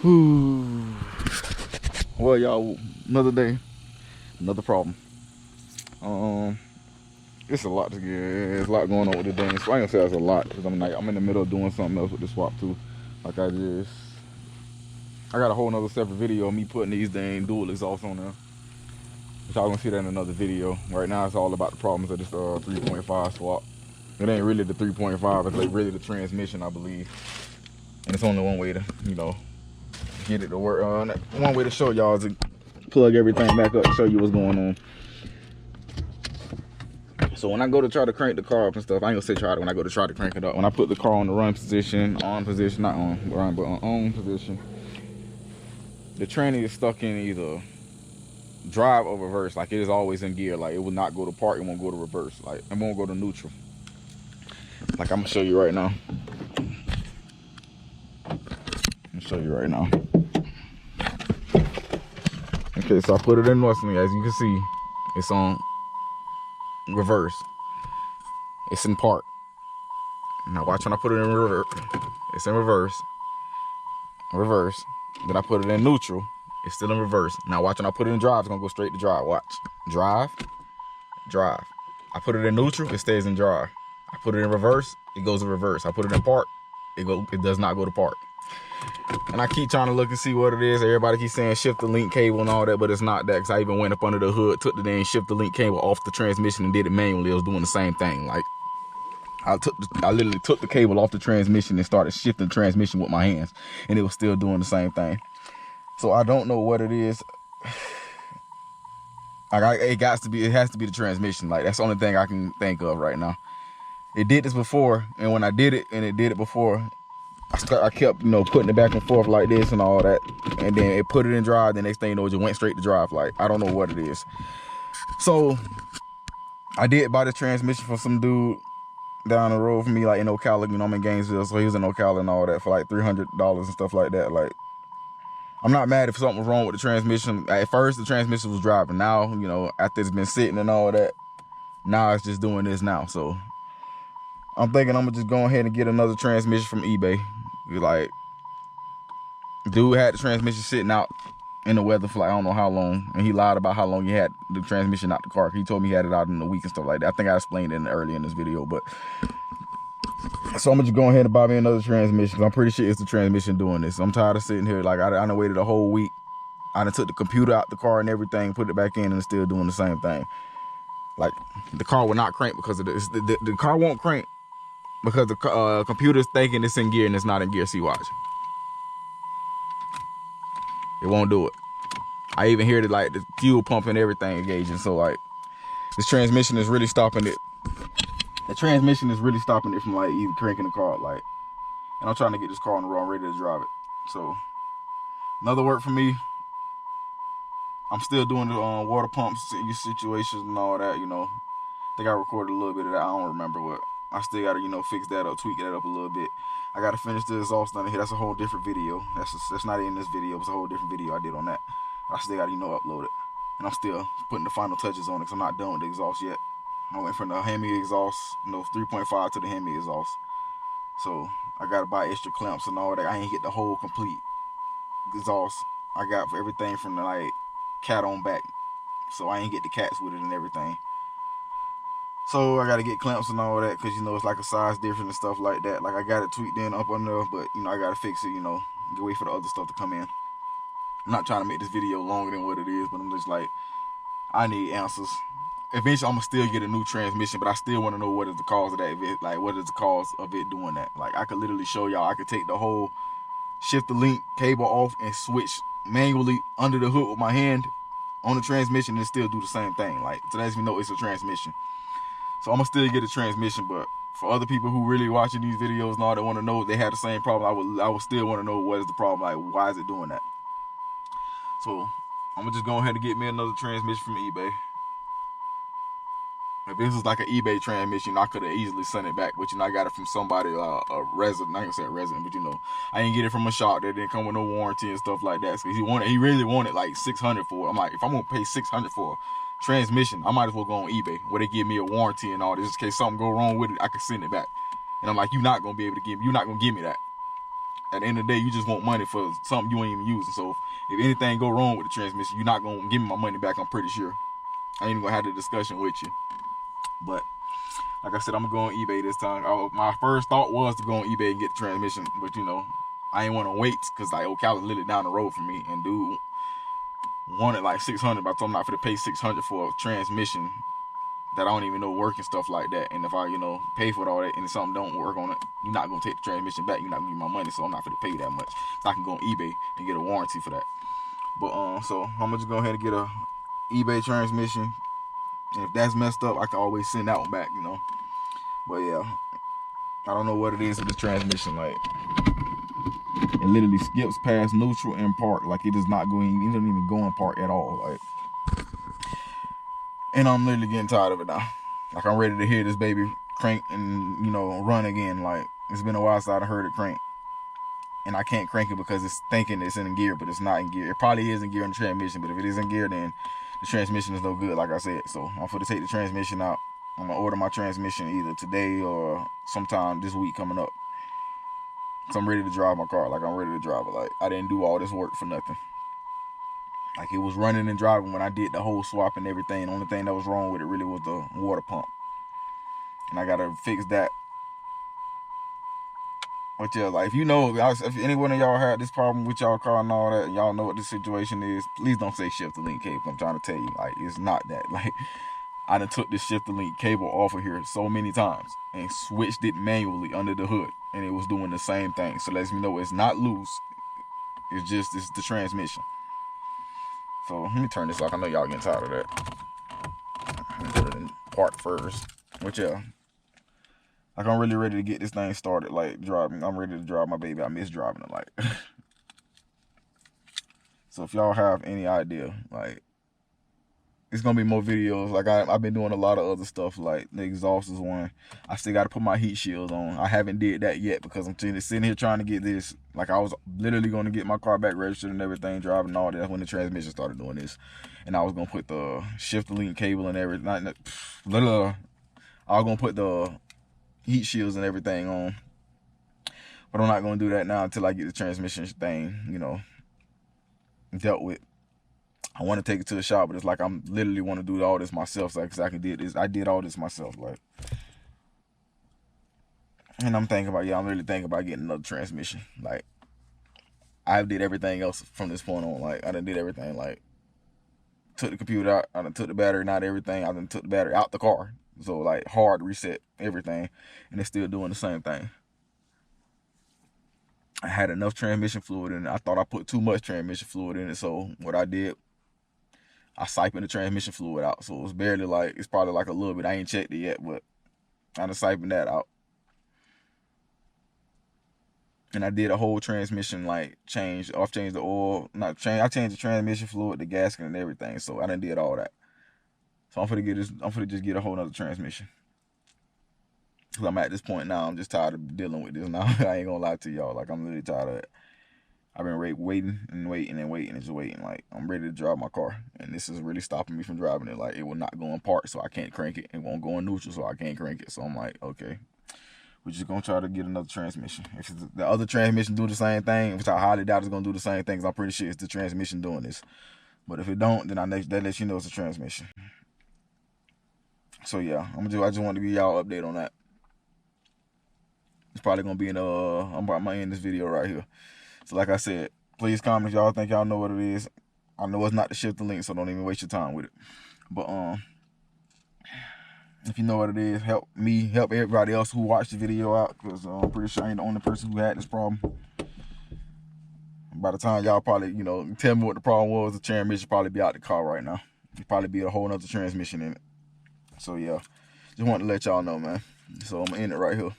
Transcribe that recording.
Whew. Well, y'all, another day, another problem. It's a lot to get. There's a lot going on with the thing. So I ain't gonna say that's a lot because I'm in the middle of doing something else with the Swap 2. Like I got a whole nother separate video of me putting these dang dual exhausts on there. But y'all gonna see that in another video. Right now it's all about the problems of this 3.5 swap. It ain't really the 3.5, it's like really the transmission, I believe. And it's only one way to, get it to work. One way to show y'all is to plug everything back up and show you what's going on. So when I go to try to crank the car up and stuff, I ain't gonna say try to, when I go to try to crank it up, when I put the car on the run position, not on position, the tranny is stuck in either drive or reverse. Like it is always in gear. Like it will not go to park, it won't go to reverse. Like it won't go to neutral. Like I'm gonna show you right now. Okay, so I put it in Northly. As you can see, it's on reverse. It's in park. Now watch when I put it in reverse. It's in reverse. Reverse. Then I put it in neutral. It's still in reverse. Now watch when I put it in drive. It's gonna go straight to drive. Watch. Drive. Drive. I put it in neutral. It stays in drive. I put it in reverse. It goes to reverse. I put it in park. It does not go to park. And I keep trying to look and see what it is. Everybody keeps saying shift the link cable and all that, but it's not that. Cause I even went up under the hood, took the dang shift the link cable off the transmission and did it manually. It was doing the same thing. Like I literally took the cable off the transmission and started shifting the transmission with my hands, and it was still doing the same thing. So I don't know what it is. Like it has to be the transmission. Like that's the only thing I can think of right now. It did this before, and when I did it, and it did it before, I kept, putting it back and forth like this and all that, and then it put it in drive. The next thing you know, it just went straight to drive. Like I don't know what it is. So I did buy the transmission from some dude down the road from me, like in Ocala. I'm in Gainesville, so he was in Ocala and all that for like $300 and stuff like that. Like I'm not mad if something was wrong with the transmission. At first, the transmission was driving. Now, after it's been sitting and all that, now it's just doing this now. So I'm thinking I'm gonna just go ahead and get another transmission from eBay. Like, dude had the transmission sitting out in the weather for like I don't know how long, and he lied about how long he had the transmission out the car. He told me he had it out in a week and stuff like that. I think I explained it earlier in this video, but so I'm gonna just go ahead and buy me another transmission, because I'm pretty sure it's the transmission doing this. I'm tired of sitting here. Like I done waited a whole week. I done took the computer out the car and everything, put it back in, and it's still doing the same thing. Like the car will not crank because of this. The car won't crank because the computer's thinking it's in gear and it's not in gear. See, watch. It won't do it. I even hear like the fuel pump and everything engaging. So like this transmission is really stopping it. The transmission is really stopping it from like even cranking the car. Like, and I'm trying to get this car on the road. I'm ready to drive it. So another work for me. I'm still doing the water pumps situations and all that. I think I recorded a little bit of that. I don't remember what. I still gotta, fix that up, tweak that up a little bit. I gotta finish the exhaust down here. That's a whole different video. That's not in this video. It's a whole different video I did on that. I still gotta, upload it. And I'm still putting the final touches on it because I'm not done with the exhaust yet. I went from the Hemi exhaust, 3.5 to the Hemi exhaust. So I gotta buy extra clamps and all that. I ain't get the whole complete exhaust. I got for everything from the like cat on back. So I ain't get the cats with it and everything. So I gotta get clamps and all that because it's like a size difference and stuff like that. Like I got it tweaked in up under, but I gotta fix it, wait for the other stuff to come in. I'm not trying to make this video longer than what it is, but I'm just like, I need answers. Eventually I'm gonna still get a new transmission, but I still want to know what is the cause of that. Like what is the cause of it doing that? Like I could literally show y'all. I could take the whole shift the link cable off and switch manually under the hood with my hand on the transmission and still do the same thing. Like, so that lets me know it's a transmission. So I'm gonna still get a transmission, but for other people who really watching these videos and all that want to know if they had the same problem, I would still want to know what is the problem. Like, why is it doing that? So I'm gonna just go ahead and get me another transmission from eBay. If this was like an eBay transmission, I could have easily sent it back, but I got it from somebody, a resident. I ain't gonna say a resident, but I ain't get it from a shop that didn't come with no warranty and stuff like that. So he really wanted like $600 for it. I'm like, if I'm gonna pay $600 for a transmission, I might as well go on eBay where they give me a warranty and all this. Just in case something go wrong with it, I can send it back. And I'm like, you're not gonna give me that. at the end of the day, you just want money for something you ain't even using. So if anything go wrong with the transmission, you're not gonna give me my money back. I'm pretty sure. I ain't even gonna have the discussion with you. But like I said, I'm gonna go on eBay this time. My first thought was to go on eBay and get the transmission, but you know, I ain't want to wait because like Ocala's literally down the road from me, and dude wanted like 600, but I told him not for to pay 600 for a transmission that I don't even know work and stuff like that. And if I, you know, pay for all that and something don't work on it, you're not gonna take the transmission back. You're not gonna give me my money, so I'm not gonna pay that much. So I can go on eBay and get a warranty for that. But so I'm gonna just go ahead and get a eBay transmission. And if that's messed up, I can always send that one back, you know. But yeah, I don't know what it is with the transmission. Like, it literally skips past neutral and park. Like, it is not going, it doesn't even go in park at all. Like, and I'm literally getting tired of it now. Like, I'm ready to hear this baby crank and, you know, run again. Like, it's been a while since I heard it crank. And I can't crank it because it's thinking it's in gear, but it's not in gear. It probably is in gear in the transmission, but if it is in gear, then the transmission is no good, like I said. So I'm going to take the transmission out. I'm going to order my transmission either today or sometime this week coming up. So I'm ready to drive my car. Like, I'm ready to drive it. Like, I didn't do all this work for nothing. Like, it was running and driving when I did the whole swap and everything. The only thing that was wrong with it really was the water pump. And I got to fix that. But yeah, like, if you know, if any one of y'all had this problem with y'all car and all that, and y'all know what the situation is, please don't say shift the link cable. I'm trying to tell you, like, it's not that. Like, I done took this shift the link cable off of here so many times and switched it manually under the hood, and it was doing the same thing. So lets me know it's not loose. It's the transmission. So let me turn this off. I know y'all getting tired of that. Let me put it in park first. But yeah, like, I'm really ready to get this thing started. Like, driving, I'm ready to drive my baby. I miss driving it. Like, so if y'all have any idea, like, it's gonna be more videos. Like, I've been doing a lot of other stuff. Like, the exhaust is one. I still got to put my heat shields on. I haven't did that yet because I'm sitting here trying to get this. Like, I was literally going to get my car back registered and everything, driving and all that when the transmission started doing this. And I was gonna put the shift link cable and everything. I was gonna put the heat shields and everything on, but I'm not gonna do that now until I get the transmission thing, you know, dealt with. I want to take it to the shop, but it's like I'm literally want to do all this myself, so I did this. I did all this myself, like, and I'm thinking about, I'm really thinking about getting another transmission. Like, I did everything else from this point on. Like, I done did everything. Like, took the computer out, I done took the battery, not everything. I done took the battery out the car, so like hard reset everything, and it's still doing the same thing. I had enough transmission fluid in it. I thought I put too much transmission fluid in it, so what I did, I siphoned the transmission fluid out. So it was barely, like, it's probably like a little bit. I ain't checked it yet, but I done siphoned that out. And I did a whole transmission, like, change. I've changed the oil, I changed the transmission fluid, the gasket, and everything. So I done did all that. So I'm finna just get a whole nother transmission. Cause I'm at this point now, I'm just tired of dealing with this now. I ain't gonna lie to y'all. Like, I'm really tired of it. I've been waiting and just waiting. Like, I'm ready to drive my car, and this is really stopping me from driving it. Like, it will not go in park, so I can't crank it. It won't go in neutral, so I can't crank it. So I'm like, okay, we're just gonna try to get another transmission. If the other transmission do the same thing, which I highly doubt it's gonna do the same thing, cause I'm pretty sure it's the transmission doing this. But if it don't, then that lets you know it's a transmission. So yeah, I just wanted to give y'all an update on that. It's probably gonna be in I'm about to end this video right here. So like I said, please comment if y'all think y'all know what it is. I know it's not the shift the link, so don't even waste your time with it. But if you know what it is, help me help everybody else who watched the video out, because I'm pretty sure I ain't the only person who had this problem. By the time y'all probably, you know, tell me what the problem was, the transmission probably be out the car right now. It'd probably be a whole nother transmission in it. So yeah, just wanted to let y'all know, man. So I'm gonna end it right here.